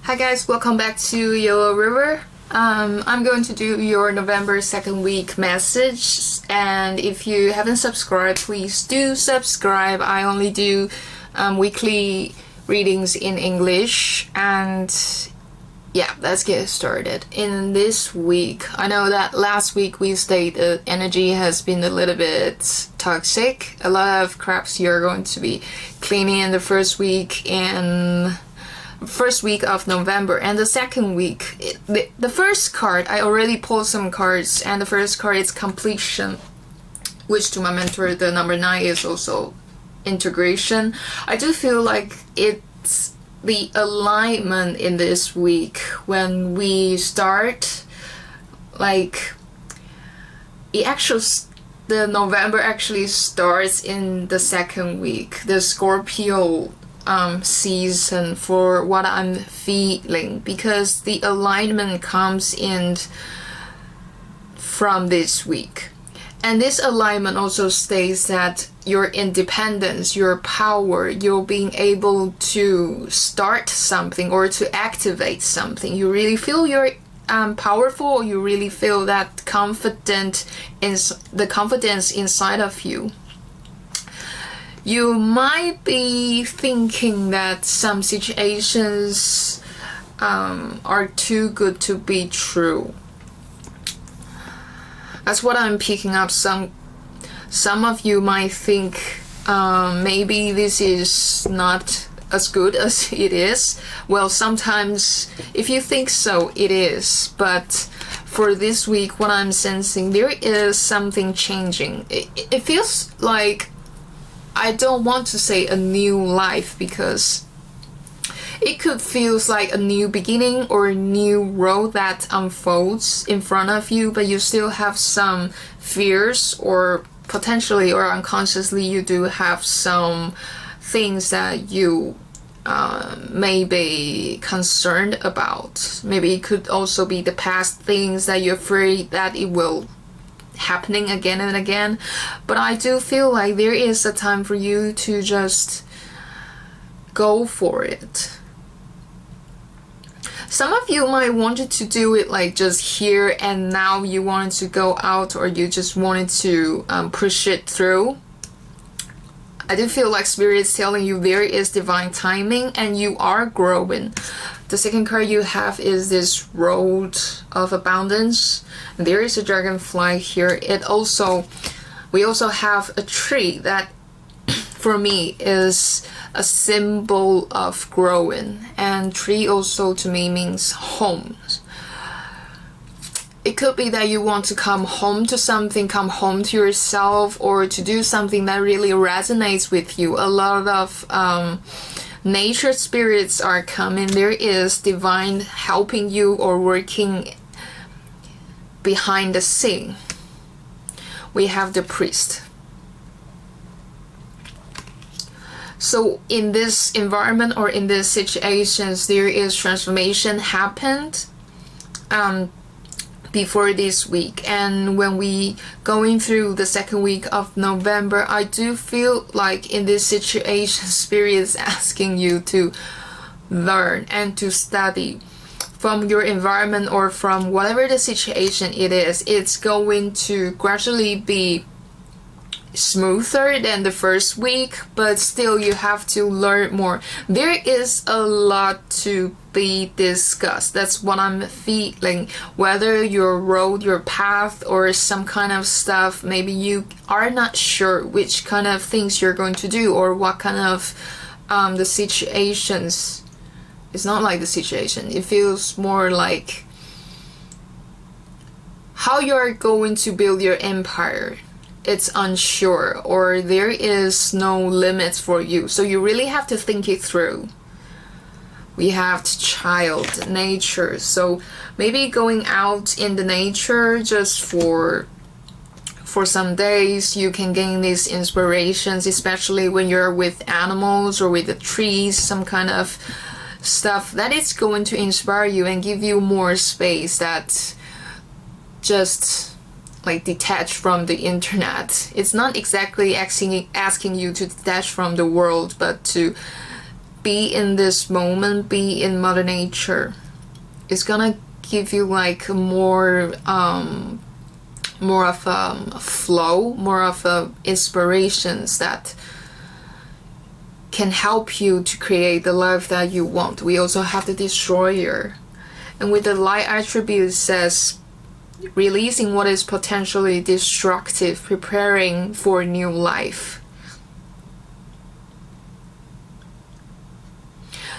Hi guys, welcome back to Yellow River. I'm going to do your November 2nd week message, and if you haven't subscribed, please do subscribe. I only do weekly readings in English, and yeah, let's get started. In this week, I know that last week we stated energy has been a little bit toxic. A lot of craps you're going to be cleaning in the first week of November, and the second week, the first card, I already pulled some cards, and the first card is completion, which to my mentor, the number 9 is also integration. I do feel like it's the alignment in this week when we start, like, the November actually starts in the second week, the Scorpio season, for what I'm feeling, because the alignment comes in from this week. And this alignment also states that your independence, your power, you're being able to start something or to activate something. You really feel you're powerful. You really feel that confidence inside of you. You might be thinking that some situations are too good to be true. That's what I'm picking up. Some of you might think maybe this is not as good as it is. Well, sometimes if you think so, it is. But for this week, what I'm sensing, there is something changing. It feels like, I don't want to say a new life, because it could feel like a new beginning or a new road that unfolds in front of you, but you still have some fears, or potentially or unconsciously you do have some things that you may be concerned about. Maybe it could also be the past things that you're afraid that it will happening again and again. But I do feel like there is a time for you to just go for it. Some of you might wanted to do it like just here and now. You wanted to go out, or you just wanted to push it through. I do feel like Spirit is telling you there is divine timing and you are growing. The second card you have is this road of abundance. There is a dragonfly here. We also have a tree that for me is a symbol of growing, and tree also to me means home. It could be that you want to come home to something, come home to yourself, or to do something that really resonates with you. A lot of nature spirits are coming. There is divine helping you or working behind the scene. We have the priest. So in this environment or in these situations, there is transformation happened before this week. And when we going through the second week of November, I do feel like in this situation, Spirit is asking you to learn and to study from your environment, or from whatever the situation it is. It's going to gradually be smoother than the first week, but still you have to learn more. There is a lot to be discussed. That's what I'm feeling. Whether your road, your path, or some kind of stuff, maybe you are not sure which kind of things you're going to do, or what kind of the situations. It's not like the situation. It feels more like how you're going to build your empire. It's unsure, or there is no limits for you. So you really have to think it through. We have child, nature. So maybe going out in the nature just for some days, you can gain these inspirations, especially when you're with animals or with the trees, some kind of stuff that is going to inspire you and give you more space, that just like detach from the internet. It's not exactly asking you to detach from the world, but to be in this moment, be in Mother Nature. It's gonna give you like more of a flow, more of a inspirations that can help you to create the life that you want. We also have the Destroyer, and with the light attribute, it says releasing what is potentially destructive, preparing for a new life.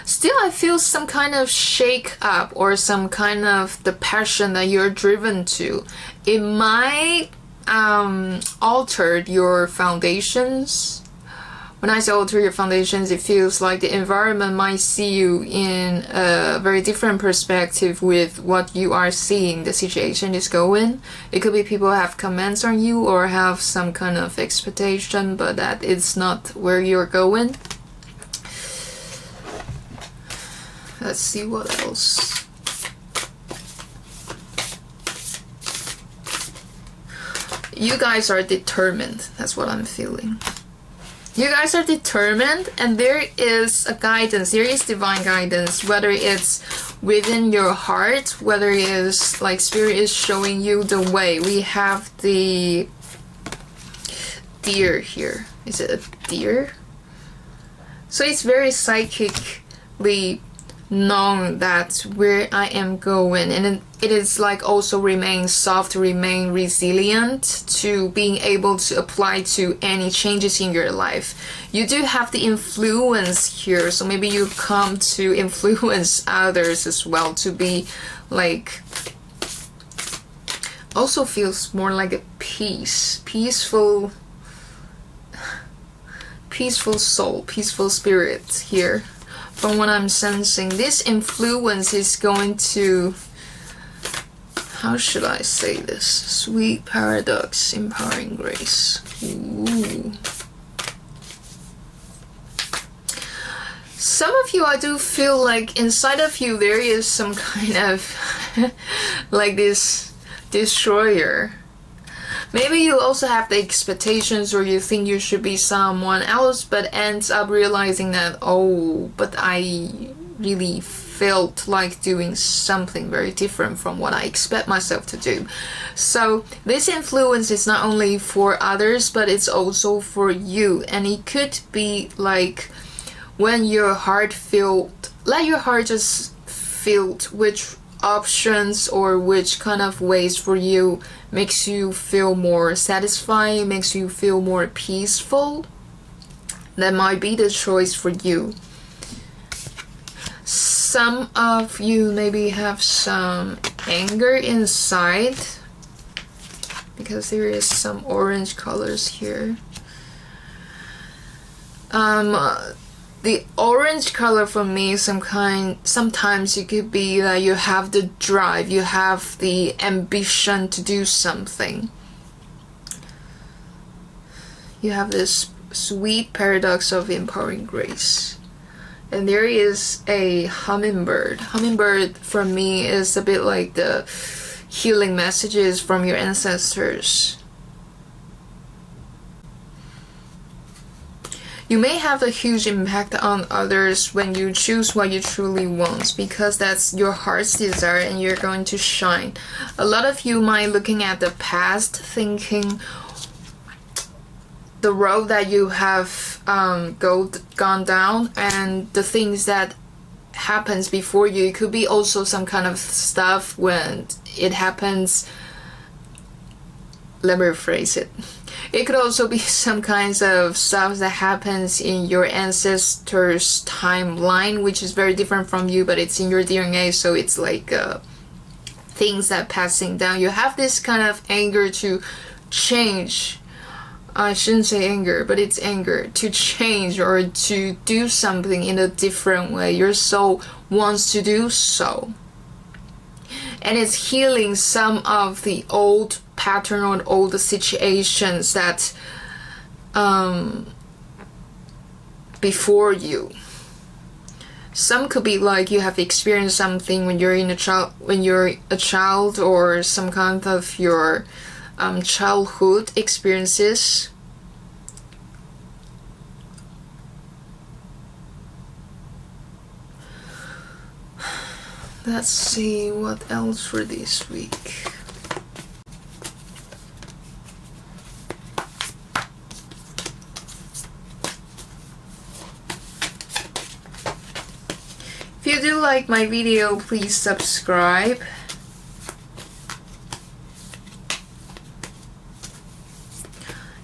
Still, I feel some kind of shake up or some kind of the passion that you're driven to. It might alter your foundations. When I say alter your foundations, it feels like the environment might see you in a very different perspective with what you are seeing the situation is going. It could be people have comments on you or have some kind of expectation, but that it's not where you're going. Let's see what else. You guys are determined. That's what I'm feeling. You guys are determined, and there is a guidance. There is divine guidance, whether it's within your heart, whether it is like Spirit is showing you the way. We have the deer here. Is it a deer? So it's very psychically known that where I am going, and it is like also remain soft, remain resilient to being able to apply to any changes in your life. You do have the influence here, so maybe you come to influence others as well, to be like, also feels more like a peaceful soul, peaceful spirit here. From what I'm sensing, this influence is going to, how should I say this? Sweet paradox, empowering grace. Ooh. Some of you, I do feel like inside of you there is some kind of like this destroyer. Maybe you also have the expectations, or you think you should be someone else, but ends up realizing that, oh, but I really felt like doing something very different from what I expect myself to do. So this influence is not only for others, but it's also for you. And it could be like when your heart filled, let your heart just feel which options or which kind of ways for you makes you feel more satisfied, makes you feel more peaceful. That might be the choice for you. Some of you maybe have some anger inside, because there is some orange colors here. The orange color for me, sometimes it could be that you have the drive, you have the ambition to do something. You have this sweet paradox of empowering grace. And there is a hummingbird. Hummingbird for me is a bit like the healing messages from your ancestors. You may have a huge impact on others when you choose what you truly want, because that's your heart's desire and you're going to shine. A lot of you might looking at the past, thinking the road that you have gone down and the things that happens before you. It could be also some kind of stuff when it happens. Let me rephrase it. It could also be some kinds of stuff that happens in your ancestors' timeline, which is very different from you, but it's in your DNA, so it's like things that passing down. You have this kind of anger to change. I shouldn't say anger, but it's anger to change or to do something in a different way. Your soul wants to do so. And it's healing some of the old pattern or old situations that before you. Some could be like you have experienced something when you're a child, or some kind of your childhood experiences. Let's see what else for this week. If you do like my video, please subscribe.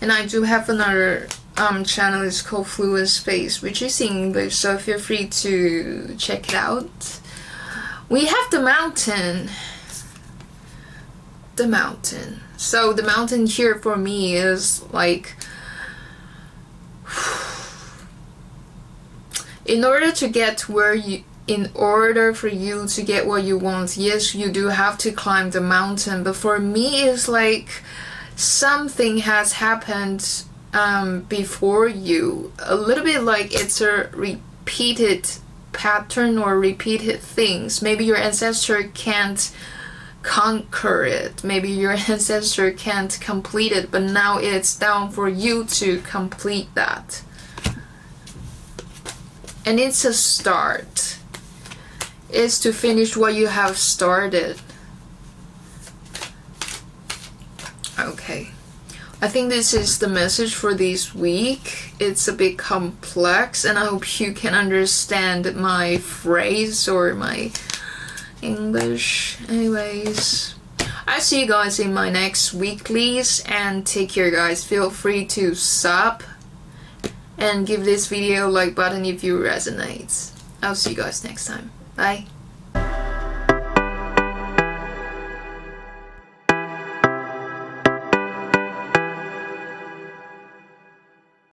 And I do have another channel, it's called Fluent Space, which is English, so feel free to check it out. We have the mountain. The mountain. So the mountain here for me is like, in order for you to get what you want, yes, you do have to climb the mountain. But for me, it's like something has happened before you. A little bit like it's a repeated pattern or repeated things. Maybe your ancestor can't conquer it. Maybe your ancestor can't complete it. But now it's down for you to complete that. And it's a start. It's to finish what you have started. Okay. I think this is the message for this week. It's a bit complex, and I hope you can understand my phrase or my English. Anyways, I'll see you guys in my next weeklies, and take care, guys. Feel free to sub and give this video a like button if you resonate. I'll see you guys next time. Bye.